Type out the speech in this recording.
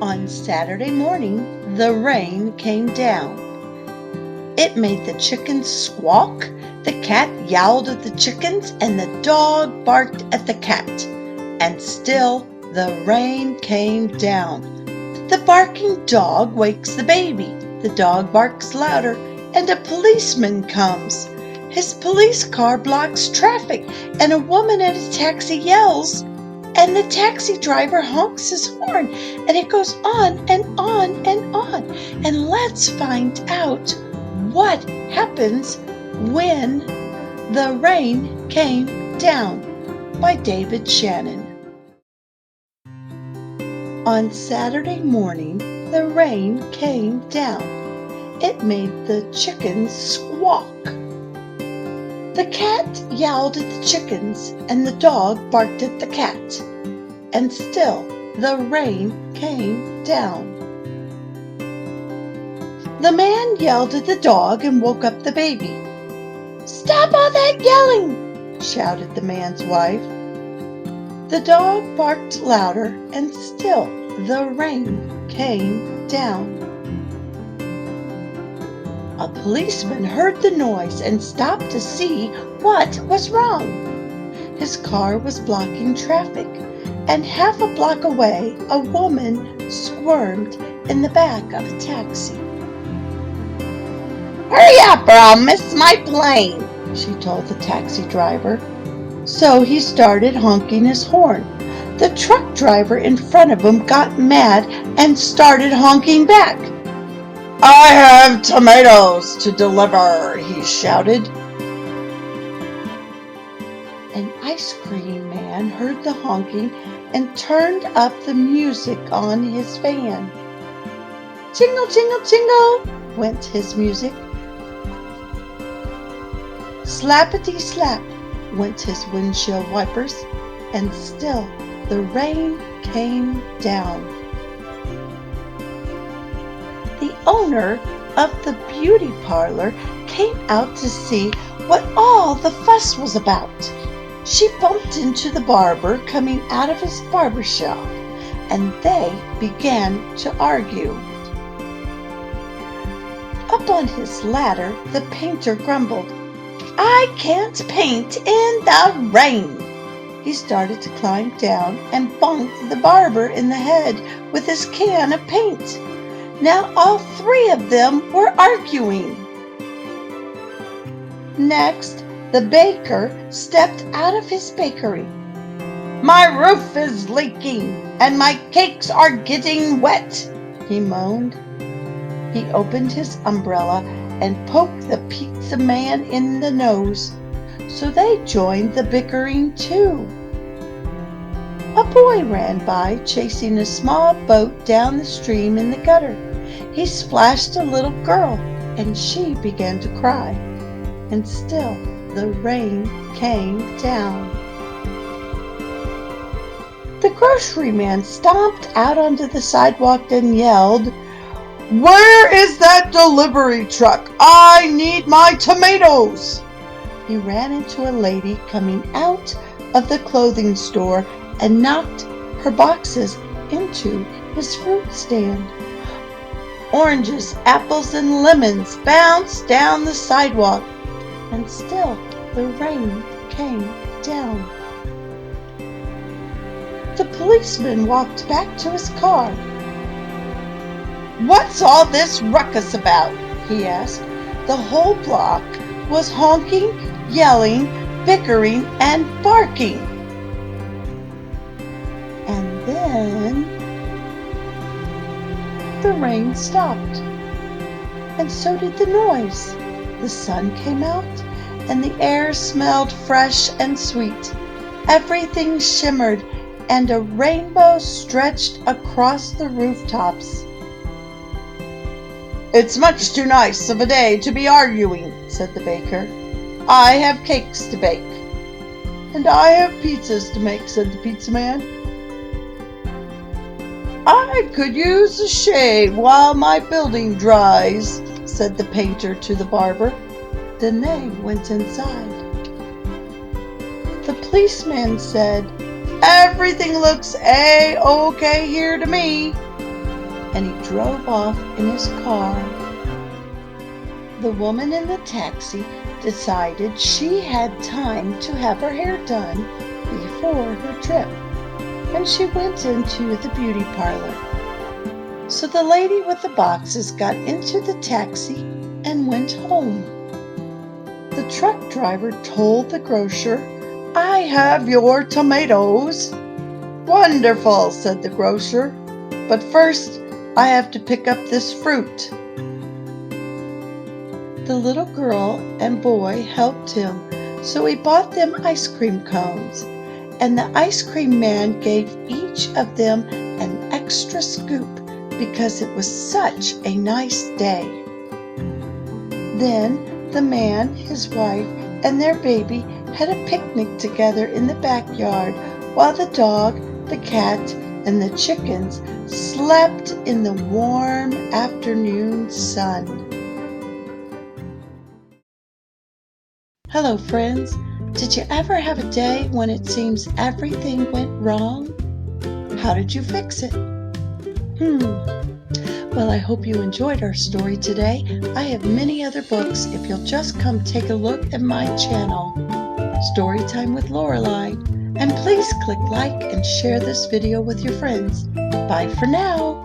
On Saturday morning, the rain came down. It made the chickens squawk, the cat yowled at the chickens, and the dog barked at the cat. And still the rain came down. The barking dog wakes the baby. The dog barks louder, and a policeman comes. His police car blocks traffic, and a woman in a taxi yells, and the taxi driver honks his horn, and it goes on and on and on. And let's find out what happens when the rain came down, by David Shannon. On Saturday morning, the rain came down. It made the chickens squawk. The cat yowled at the chickens, and the dog barked at the cat. And still the rain came down. The man yelled at the dog and woke up the baby. "Stop all that yelling!" shouted the man's wife. The dog barked louder, and still the rain came down. A policeman heard the noise and stopped to see what was wrong. His car was blocking traffic, and half a block away, a woman squirmed in the back of a taxi. "Hurry up or I'll miss my plane," she told the taxi driver. So he started honking his horn. The truck driver in front of him got mad and started honking back. "I have tomatoes to deliver," he shouted. An ice cream man heard the honking and turned up the music on his van. Jingle, jingle, jingle, went his music. Slappity slap went his windshield wipers, and still the rain came down. The owner of the beauty parlor came out to see what all the fuss was about. She bumped into the barber coming out of his barber shop, and they began to argue. Up on his ladder, the painter grumbled, "I can't paint in the rain." He started to climb down and bonked the barber in the head with his can of paint. Now all three of them were arguing. Next, the baker stepped out of his bakery. "My roof is leaking and my cakes are getting wet," he moaned. He opened his umbrella and poked the pizza man in the nose, so they joined the bickering too. A boy ran by chasing a small boat down the stream in the gutter. He splashed a little girl, and she began to cry. And still the rain came down. The grocery man stomped out onto the sidewalk and yelled, "Where is that delivery truck? I need my tomatoes!" He ran into a lady coming out of the clothing store and knocked her boxes into his fruit stand. Oranges, apples, and lemons bounced down the sidewalk, and still the rain came down. The policeman walked back to his car. "What's all this ruckus about?" he asked. The whole block was honking, yelling, bickering, and barking. And then the rain stopped, and so did the noise. The sun came out, and the air smelled fresh and sweet. Everything shimmered, and a rainbow stretched across the rooftops. "It's much too nice of a day to be arguing," said the baker. "I have cakes to bake." "And I have pizzas to make," said the pizza man. "I could use a shave while my building dries," said the painter to the barber. Then they went inside. The policeman said, "Everything looks A-OK here to me." and he drove off in his car. The woman in the taxi decided she had time to have her hair done before her trip, and she went into the beauty parlor. So the lady with the boxes got into the taxi and went home. The truck driver told the grocer, "I have your tomatoes." "Wonderful," said the grocer, "but first I have to pick up this fruit." The little girl and boy helped him, so he bought them ice cream cones, and the ice cream man gave each of them an extra scoop because it was such a nice day. Then the man, his wife, and their baby had a picnic together in the backyard while the dog, the cat, and the chickens slept in the warm afternoon sun. Hello, friends. Did you ever have a day when it seems everything went wrong? How did you fix it? Well, I hope you enjoyed our story today. I have many other books if you'll just come take a look at my channel, Storytime with Lorelei. And please click like and share this video with your friends. Bye for now.